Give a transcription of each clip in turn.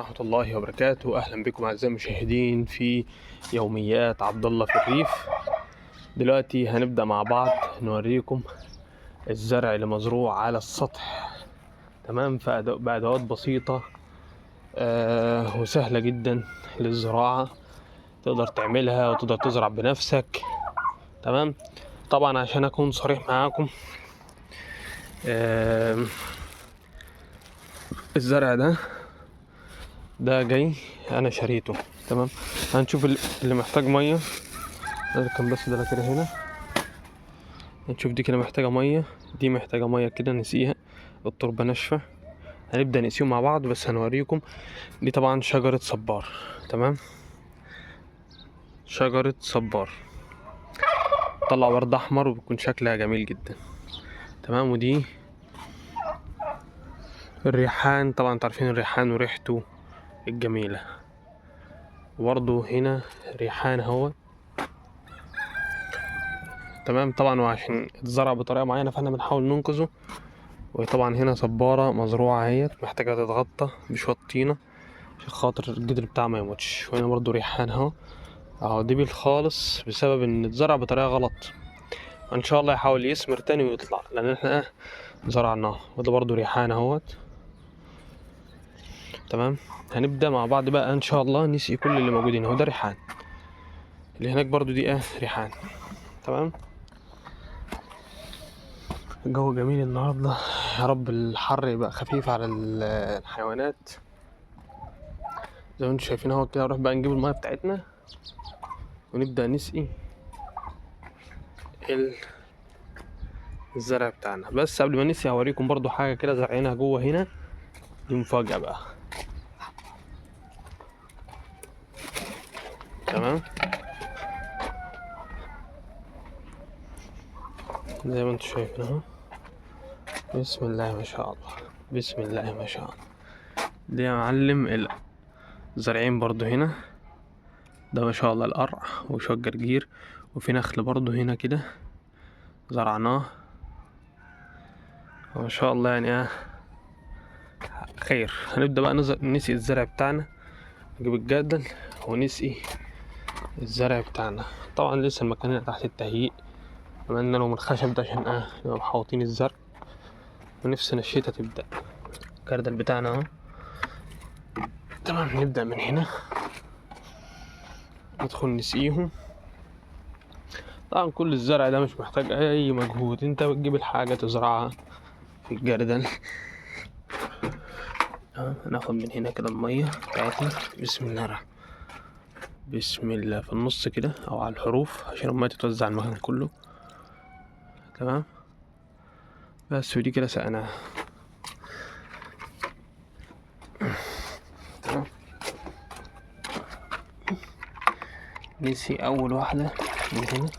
ورحمة الله وبركاته. أهلا بكم أعزائي المشاهدين في يوميات عبد الله في الريف. دلوقتي هنبدأ مع بعض نوريكم الزرع اللي مزروع على السطح، تمام، بأدوات بسيطة وسهلة جدا للزراعة، تقدر تعملها وتقدر تزرع بنفسك، تمام. طبعا عشان أكون صريح معاكم، الزرع ده جاي انا شريته، تمام. هنشوف اللي محتاج ميه. نركن بس ده كده هنا، هنشوف دي كده محتاجه ميه، دي محتاجه ميه كده نسقيها، التربه ناشفه. هنبدا نسقيهم مع بعض، بس هنوريكم. دي طبعا شجره صبار، تمام، شجره صبار طلع ورد احمر وبيكون شكلها جميل جدا، تمام. ودي الريحان، طبعا انتوا عارفين الريحان وريحته الجميله. وبرضه هنا ريحان هو، تمام. طبعا وعشان اتزرع بطريقه معينه فاحنا بنحاول ننقذه. وطبعا هنا صباره مزروعه اهيت، محتاجه تتغطى بشويه طينه عشان خاطر الجدر بتاعها ما يموتش. وهنا برضو ريحان اهو دبل خالص بسبب ان اتزرع بطريقه غلط، وان شاء الله يحاول يثمر تاني ويطلع، لان احنا زرعناه. وده برضو ريحان اهوت، تمام. هنبدا مع بعض بقى ان شاء الله نسقي كل اللي موجودين. اهو ده ريحان، اللي هناك برضو دي ريحان، تمام. الجو جميل النهارده، يا رب الحر يبقى خفيف على الحيوانات. زي ما انتم شايفين اهو كده. نروح بقى نجيب الميه بتاعتنا ونبدا نسقي الزرع بتاعنا. بس قبل ما نسقي هوريكم برضو حاجه كده زرعينها جوه هنا، دي مفاجاه بقى، تمام. زي ما انتم شايفين اهو، بسم الله ما شاء الله، بسم الله ما شاء الله. دي يا معلم زارعين برضو هنا، ده ما شاء الله القرع وشوية جرجير، وفي نخل برضو هنا كده زرعناه ما شاء الله. يعني خير. هنبدأ بقى نسقي الزرع بتاعنا، نجيب الجردل ونسقي الزرع بتاعنا. طبعا لسه المكان هنا تحت التهيئ، عملنا له من الخشب ده عشان نبقى محوطين الزرع، ونفسنا الشتا تبدأ. الجردل بتاعنا اهو، تمام. نبدأ من هنا ندخل نسقيهم. طبعا كل الزرع ده مش محتاج اي مجهود، انت بتجيب الحاجة تزرعها في الجردل. هناخد من هنا كده المية بتاعتنا، بسم الله الرحمن، بسم الله، في النص كده او على الحروف عشان المية تتوزع المكان كله، تمام. بس ودي كده سقناها، تمام. نسي اول واحدة من هنا،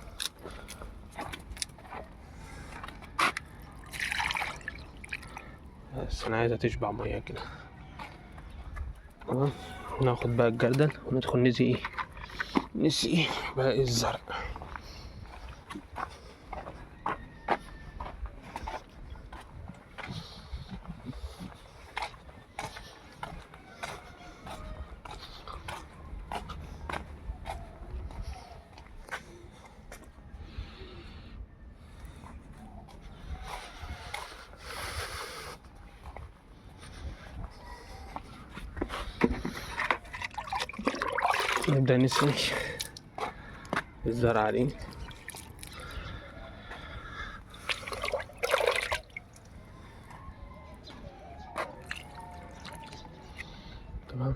بس انا عايزة تشبع مية كده، تمام. ناخد بقى الجردل وندخل نسقي باقي الزرع. نبدأ نسقي الزرع عليه، تمام.